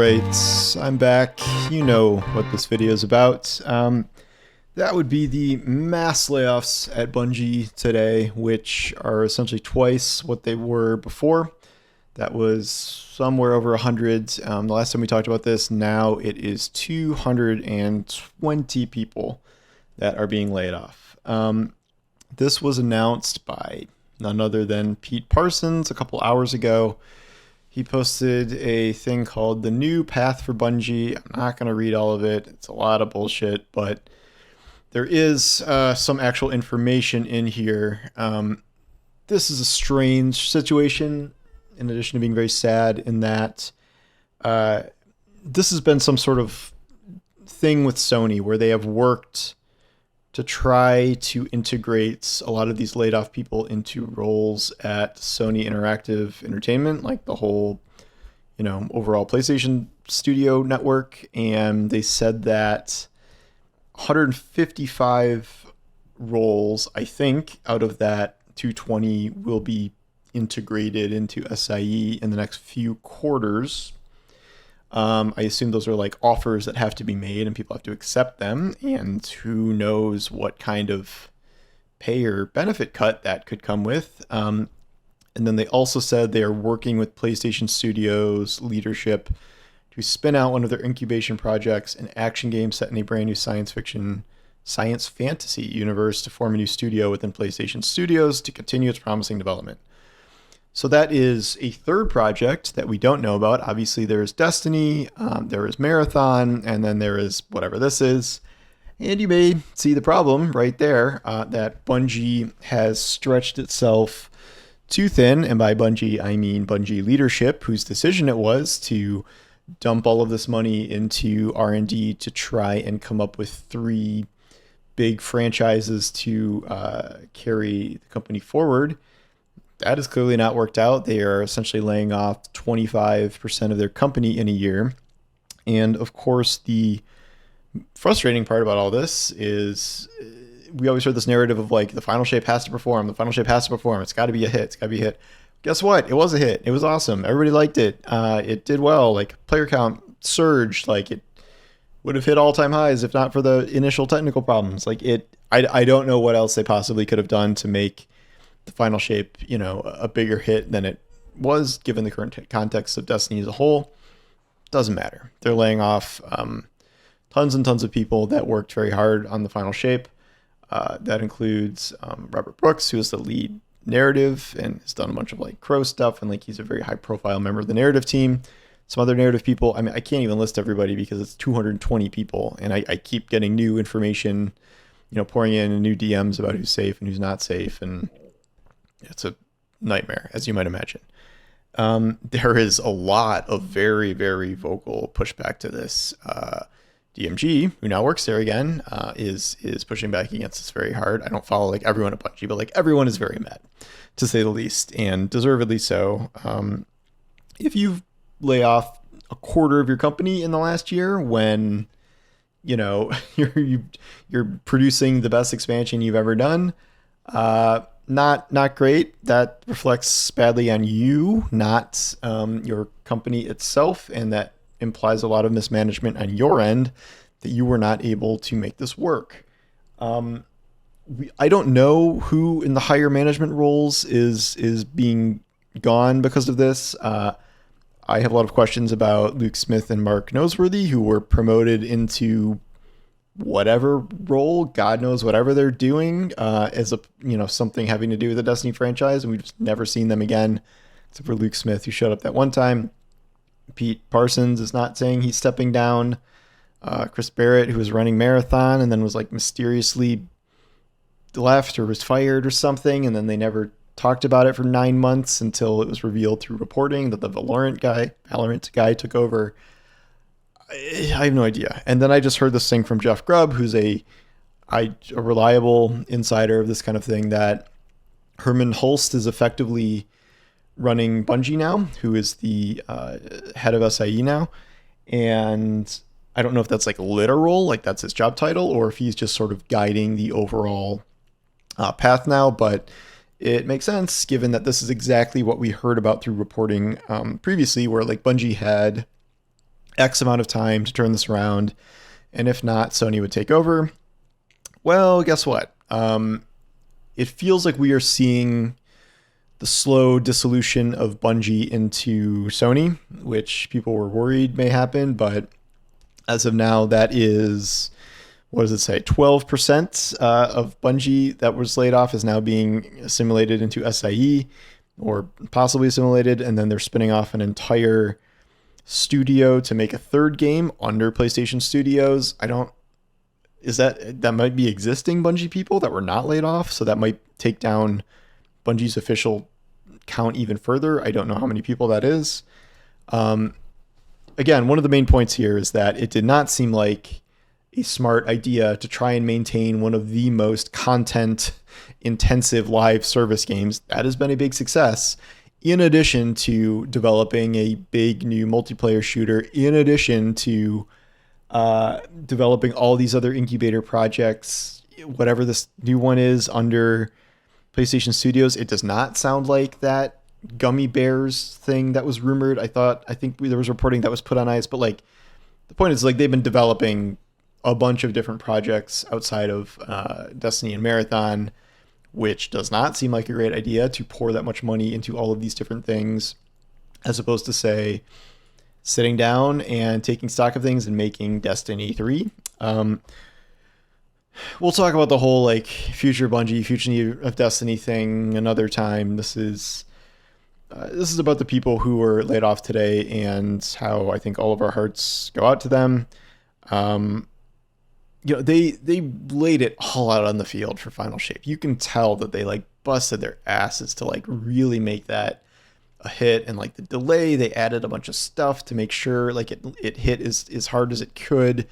Alright, I'm back. You know what this video is about. That would be the mass layoffs at Bungie today, which are essentially twice what they were before. That was somewhere over 100. The last time we talked about this, now it is 220 people that are being laid off. This was announced by none other than Pete Parsons a couple hours ago. He posted a thing called The New Path for Bungie. I'm not going to read all of it. It's a lot of bullshit, but there is some actual information in here. This is a strange situation, in addition to being very sad, in that this has been some sort of thing with Sony where they have worked to try to integrate a lot of these laid off people into roles at Sony Interactive Entertainment, like the whole, overall PlayStation Studio network. And they said that 155 roles, I think, out of that 220 will be integrated into SIE in the next few quarters. I assume those are like offers that have to be made and people have to accept them, and who knows what kind of pay or benefit cut that could come with. And then they also said they are working with PlayStation Studios leadership to spin out one of their incubation projects, an action game set in a brand new science fantasy universe, to form a new studio within PlayStation Studios to continue its promising development. So that is a third project that we don't know about. Obviously, there is Destiny, there is Marathon, and then there is whatever this is. And you may see the problem right there, that Bungie has stretched itself too thin. And by Bungie, I mean Bungie leadership, whose decision it was to dump all of this money into R&D to try and come up with 3 big franchises to carry the company forward. That has clearly not worked out. They are essentially laying off 25% of their company in a year. And of course, the frustrating part about all this is we always heard this narrative of like the final shape has to perform. The final shape has to perform. It's got to be a hit. It's got to be a hit. Guess what? It was a hit. It was awesome. Everybody liked it. It did well. Like player count surged. Like it would have hit all-time highs if not for the initial technical problems. Like I don't know what else they possibly could have done to make the final shape, a bigger hit than it was, given the current context of Destiny as a whole. Doesn't matter. They're laying off tons and tons of people that worked very hard on the final shape. That includes Robert Brooks, who is the lead narrative and has done a bunch of like Crow stuff, and like he's a very high profile member of the narrative team. Some other narrative people. I mean, I can't even list everybody because it's 220 people, and I keep getting new information, pouring in new DMs about who's safe and who's not safe, and it's a nightmare, as you might imagine. There is a lot of very, very vocal pushback to this. DMG, who now works there again, is pushing back against this very hard. I don't follow like everyone at Bungie, but like everyone is very mad, to say the least, and deservedly so. If you lay off a quarter of your company in the last year, when you're producing the best expansion you've ever done, not great. That reflects badly on you, not your company itself, and that implies a lot of mismanagement on your end, that you were not able to make this work. I don't know who in the higher management roles is being gone because of this. I have a lot of questions about Luke Smith and Mark Noseworthy, who were promoted into whatever role, God knows whatever they're doing, as a something having to do with the Destiny franchise, and we've just never seen them again, except for Luke Smith, who showed up that one time. Pete Parsons is not saying he's stepping down. Chris Barrett, who was running Marathon and then was like mysteriously left or was fired or something, and then they never talked about it for 9 months until it was revealed through reporting that the Valorant guy took over. I have no idea. And then I just heard this thing from Jeff Grubb, who's a reliable insider of this kind of thing, that Herman Hulst is effectively running Bungie now, who is the head of SIE now. And I don't know if that's like literal, like that's his job title, or if he's just sort of guiding the overall path now. But it makes sense, given that this is exactly what we heard about through reporting previously, where like Bungie had X amount of time to turn this around, and if not, Sony would take over. Well, guess what? It feels like we are seeing the slow dissolution of Bungie into Sony, which people were worried may happen, but as of now, that is, what does it say? 12% of Bungie that was laid off is now being assimilated into SIE, or possibly assimilated, and then they're spinning off an entire studio to make a third game under PlayStation Studios. That might be existing Bungie people that were not laid off, so that might take down Bungie's official count even further. I don't know how many people that is. Again, one of the main points here is that it did not seem like a smart idea to try and maintain one of the most content intensive live service games that has been a big success, in addition to developing a big new multiplayer shooter, in addition to developing all these other incubator projects, whatever this new one is under PlayStation Studios. It does not sound like that gummy bears thing that was rumored. I think there was reporting that was put on ice, but like the point is, like, they've been developing a bunch of different projects outside of Destiny and Marathon, which does not seem like a great idea to pour that much money into all of these different things, as opposed to, say, sitting down and taking stock of things and making Destiny 3. We'll talk about the whole like future Bungie, future of Destiny thing another time. This is about the people who were laid off today and how I think all of our hearts go out to them. They laid it all out on the field for Final Shape. You can tell that they like busted their asses to like really make that a hit, and like the delay, they added a bunch of stuff to make sure like it hit as hard as it could.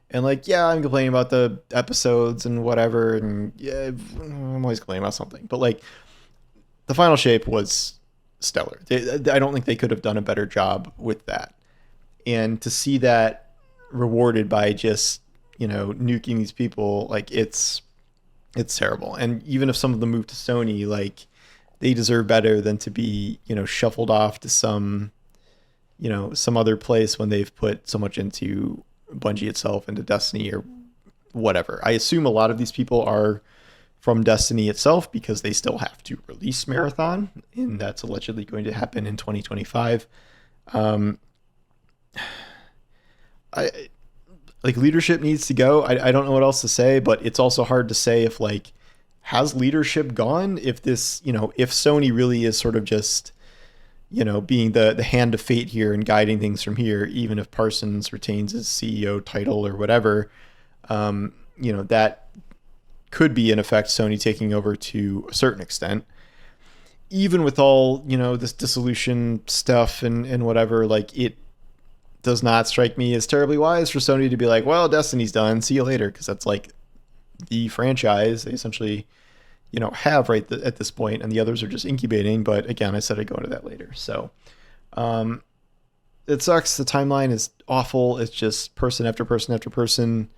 And like, yeah, I'm complaining about the episodes and whatever, and yeah, I'm always complaining about something. But like, the Final Shape was stellar. I don't think they could have done a better job with that. And to see that rewarded by just, nuking these people, like it's terrible. And even if some of them move to Sony, like they deserve better than to be, shuffled off to some other place when they've put so much into Bungie itself, into Destiny or whatever. I assume a lot of these people are from Destiny itself because they still have to release Marathon, and that's allegedly going to happen in 2025. Leadership needs to go. I don't know what else to say, but it's also hard to say if like, has leadership gone? If this, if Sony really is sort of just, being the hand of fate here and guiding things from here, even if Parsons retains his CEO title or whatever, that could be in effect Sony taking over to a certain extent. Even with all, this dissolution stuff and whatever, like it does not strike me as terribly wise for Sony to be like, well, Destiny's done, see you later, because that's like the franchise they essentially, have right at this point, and the others are just incubating. But again, I said I'd go into that later. So it sucks. The timeline is awful. It's just person after person after person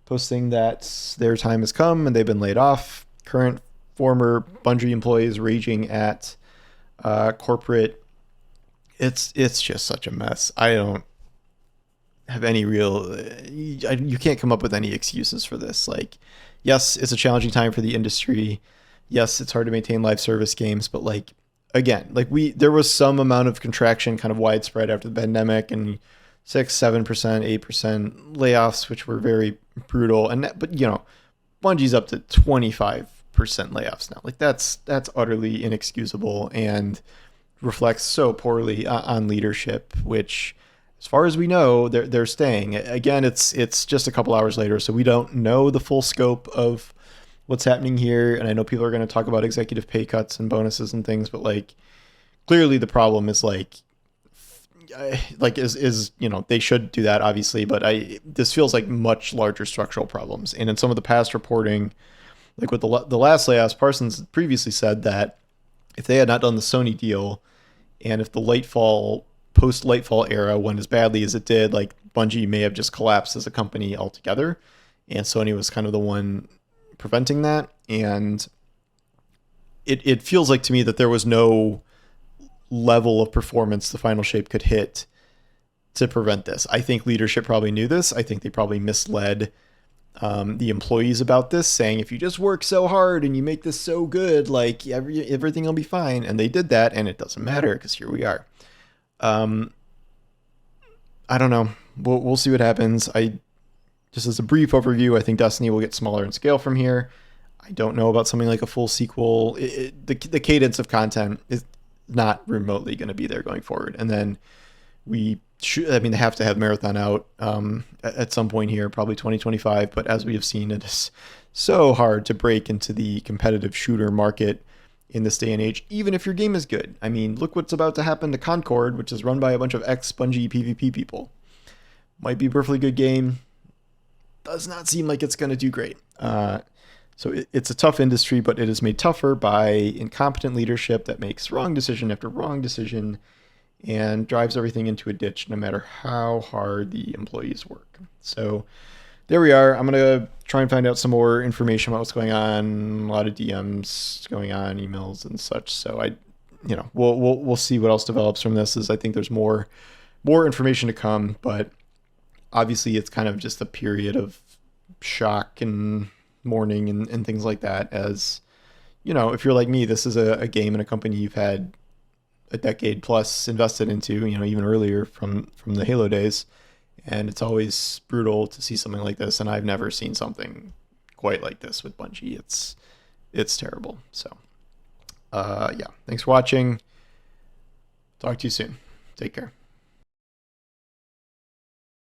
posting that their time has come and they've been laid off. Current, former Bungie employees raging at corporate. It's just such a mess. I don't have any real, you can't come up with any excuses for this. Like, yes, it's a challenging time for the industry. Yes, it's hard to maintain live service games, but like, again, like there was some amount of contraction kind of widespread after the pandemic, and 6%, 7%, 8% layoffs, which were very brutal. But Bungie's up to 25% layoffs now. Like that's utterly inexcusable and reflects so poorly on leadership, which, as far as we know, they're staying. Again, it's just a couple hours later, so we don't know the full scope of what's happening here. And I know people are going to talk about executive pay cuts and bonuses and things, but like, clearly the problem is they should do that, obviously, but this feels like much larger structural problems. And in some of the past reporting, like with the last layoffs, Parsons previously said that if they had not done the Sony deal, and if the post-Lightfall era went as badly as it did, like Bungie may have just collapsed as a company altogether, and Sony was kind of the one preventing that. And it feels like to me that there was no level of performance the Final Shape could hit to prevent this. I think leadership probably knew this. I think they probably misled the employees about this, saying if you just work so hard and you make this so good, like everything will be fine. And they did that, and it doesn't matter because here we are. I don't know. We'll see what happens. Just as a brief overview, I think Destiny will get smaller in scale from here. I don't know about something like a full sequel. The cadence of content is not remotely going to be there going forward. And then they have to have Marathon out at some point here, probably 2025. But as we have seen, it is so hard to break into the competitive shooter market in this day and age, even if your game is good. I mean, look what's about to happen to Concord, which is run by a bunch of ex-Bungie PvP people. Might be a perfectly good game. Does not seem like it's going to do great. So it's a tough industry, but it is made tougher by incompetent leadership that makes wrong decision after wrong decision and drives everything into a ditch no matter how hard the employees work. So there we are. I'm going to try and find out some more information about what's going on. A lot of DMs going on, emails and such. So we'll see what else develops from this. I think there's more information to come, but obviously it's kind of just a period of shock and mourning and things like that. As if you're like me, this is a game and a company you've had a decade plus invested into, even earlier from the Halo days. And it's always brutal to see something like this. And I've never seen something quite like this with Bungie. It's terrible. So, thanks for watching. Talk to you soon. Take care.